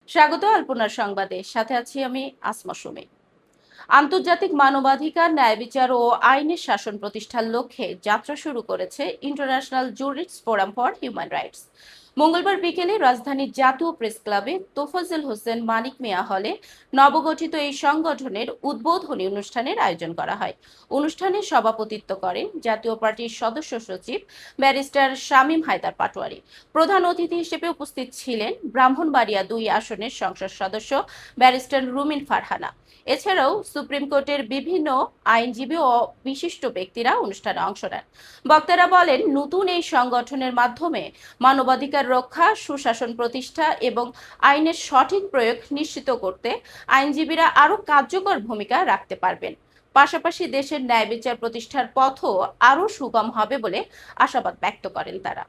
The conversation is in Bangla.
স্বাগত আলপনার সংবাদে, সাথে আছি আমি আসমা সুমি। আন্তর্জাতিক মানবাধিকার, ন্যায় বিচার ও আইনের শাসন প্রতিষ্ঠার লক্ষ্যে যাত্রা শুরু করেছে international jurists forum for human rights. মঙ্গলবার বিকেলে রাজধানীর জাতীয় প্রেস ক্লাবে তোফাজ্জল হোসেন মানিক মিয়া হলে নবগঠিত এই সংগঠনের উদ্বোধনী অনুষ্ঠানের আয়োজন করা হয়। অনুষ্ঠানে সভাপতিত্ব করেন জাতীয় পার্টির সদস্য সচিব ব্যারিস্টার শামীম হায়দার পাটোয়ারি। প্রধান অতিথি হিসেবে উপস্থিত ছিলেন ব্রাহ্মণবাড়িয়া ২ আসনের সংসদ সদস্য ব্যারিস্টার রুমিন ফারহানা। এছাড়াও সুপ্রিম কোর্টের বিভিন্ন আইনজীবী ও বিশিষ্ট ব্যক্তিরা অনুষ্ঠানে অংশ নেন। বক্তারা বলেন, নতুন এই সংগঠনের মাধ্যমে মানবাধিকার রক্ষা, সুশাসন প্রতিষ্ঠা এবং আইনের সঠিক প্রয়োগ নিশ্চিত করতে আইনজীবীরা আরও কার্যকর ভূমিকা রাখতে পারবেন। পাশাপাশি দেশের ন্যায় বিচার প্রতিষ্ঠার পথও আরও সুগম হবে বলে আশাবাদ ব্যক্ত করেন তারা।